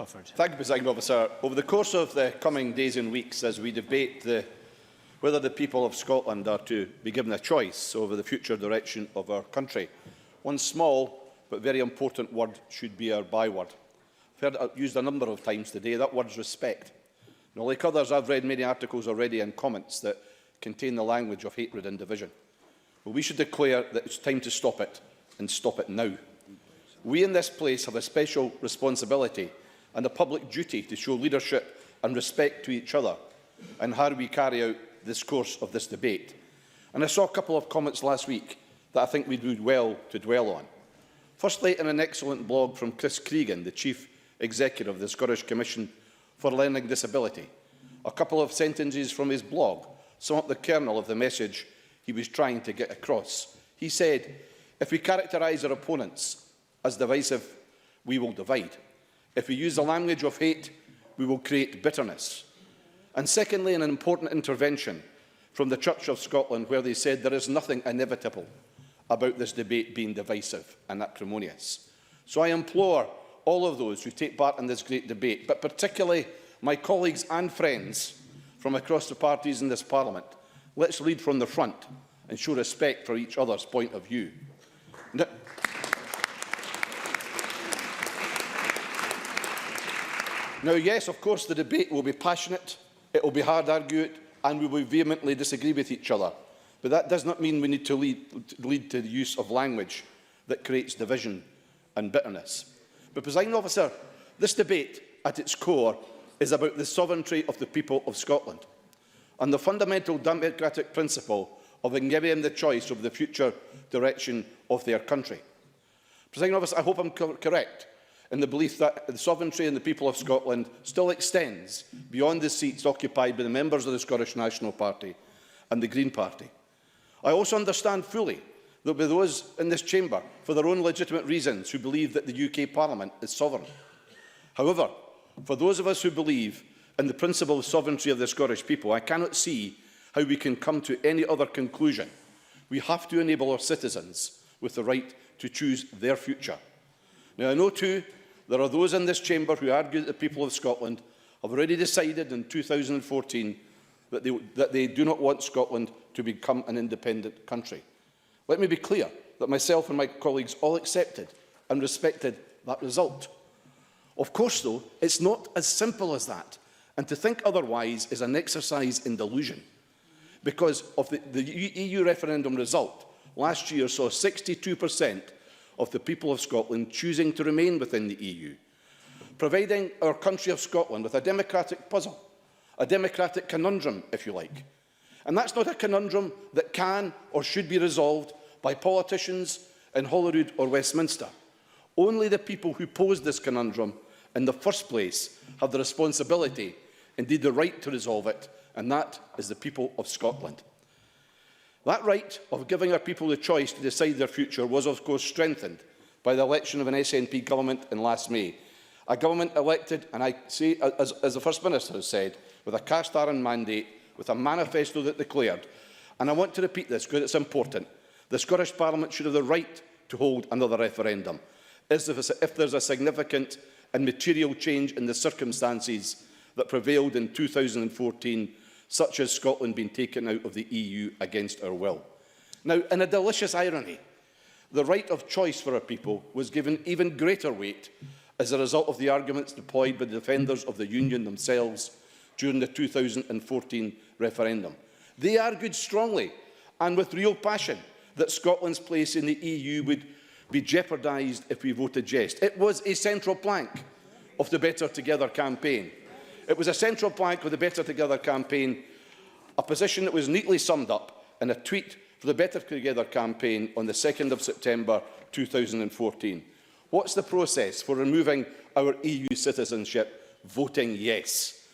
Crawford. Thank you, Presiding Officer. Over the course of the coming days and weeks, as we debate whether the people of Scotland are to be given a choice over the future direction of our country, one small but very important word should be our byword. I've heard it used a number of times today. That word is respect. Now, like others, I've read many articles already and comments that contain the language of hatred and division. But we should declare that it's time to stop it, and stop it now. We in this place have a special responsibility and a public duty to show leadership and respect to each other and how we carry out this course of this debate. And I saw a couple of comments last week that I think we would do well to dwell on. Firstly, in an excellent blog from Chris Cregan, the Chief Executive of the Scottish Commission for Learning Disability, a couple of sentences from his blog sum up the kernel of the message he was trying to get across. He said, "If we characterise our opponents as divisive, we will divide. If we use the language of hate, we will create bitterness." And secondly, an important intervention from the Church of Scotland, where they said there is nothing inevitable about this debate being divisive and acrimonious. So I implore all of those who take part in this great debate, but particularly my colleagues and friends from across the parties in this Parliament, let's lead from the front and show respect for each other's point of view. Now, yes, of course, the debate will be passionate, it will be hard-argued, and we will vehemently disagree with each other. But that does not mean we need to lead to the use of language that creates division and bitterness. But, Presiding Officer, this debate, at its core, is about the sovereignty of the people of Scotland and the fundamental democratic principle of giving them the choice over the future direction of their country. Presiding Officer, I hope I'm correct in the belief that the sovereignty of the people of Scotland still extends beyond the seats occupied by the members of the Scottish National Party and the Green Party. I also understand fully there will be those in this chamber, for their own legitimate reasons, who believe that the UK Parliament is sovereign. However, for those of us who believe in the principle of sovereignty of the Scottish people, I cannot see how we can come to any other conclusion. We have to enable our citizens with the right to choose their future. Now, I know too there are those in this chamber who argue that the people of Scotland have already decided in 2014 that they do not want Scotland to become an independent country. Let me be clear that myself and my colleagues all accepted and respected that result. Of course, though, it's not as simple as that, and to think otherwise is an exercise in delusion, because of the EU referendum result last year saw 62% of the people of Scotland choosing to remain within the EU, providing our country of Scotland with a democratic puzzle, a democratic conundrum, if you like. And that's not a conundrum that can or should be resolved by politicians in Holyrood or Westminster. Only the people who posed this conundrum in the first place have the responsibility, indeed the right, to resolve it, and that is the people of Scotland. That right of giving our people the choice to decide their future was, of course, strengthened by the election of an SNP government in last May. A government elected, and I say, as the First Minister has said, with a cast-iron mandate, with a manifesto that declared, and I want to repeat this because it's important, the Scottish Parliament should have the right to hold another referendum if there's a significant and material change in the circumstances that prevailed in 2014, such as Scotland being taken out of the EU against our will. Now, in a delicious irony, the right of choice for our people was given even greater weight as a result of the arguments deployed by the defenders of the Union themselves during the 2014 referendum. They argued strongly and with real passion that Scotland's place in the EU would be jeopardised if we voted yes. It was a central plank of the Better Together campaign. It was a central plank of the Better Together campaign, a position that was neatly summed up in a tweet for the Better Together campaign on the 2nd of September 2014. What's the process for removing our EU citizenship? Voting yes.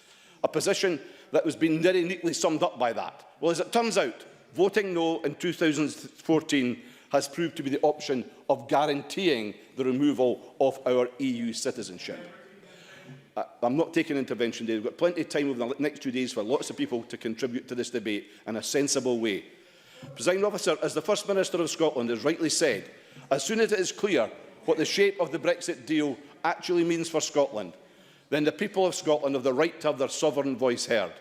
A position that was being very neatly summed up by that. Well, as it turns out, voting no in 2014 has proved to be the option of guaranteeing the removal of our EU citizenship. I'm not taking intervention today. We've got plenty of time over the next 2 days for lots of people to contribute to this debate in a sensible way. Presiding Officer, as the First Minister of Scotland has rightly said, as soon as it is clear what the shape of the Brexit deal actually means for Scotland, then the people of Scotland have the right to have their sovereign voice heard.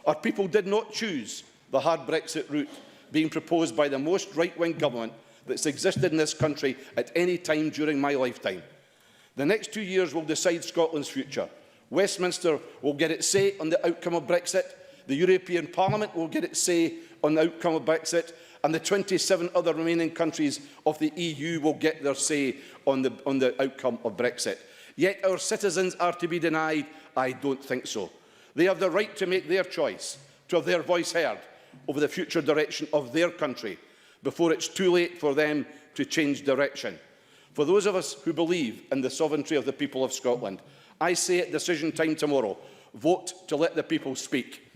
Our people did not choose the hard Brexit route being proposed by the most right-wing government that's existed in this country at any time during my lifetime. The next 2 years will decide Scotland's future. Westminster will get its say on the outcome of Brexit, the European Parliament will get its say on the outcome of Brexit, and the 27 other remaining countries of the EU will get their say on the outcome of Brexit. Yet our citizens are to be denied? I don't think so. They have the right to make their choice, to have their voice heard over the future direction of their country before it's too late for them to change direction. For those of us who believe in the sovereignty of the people of Scotland, I say at decision time tomorrow, vote to let the people speak.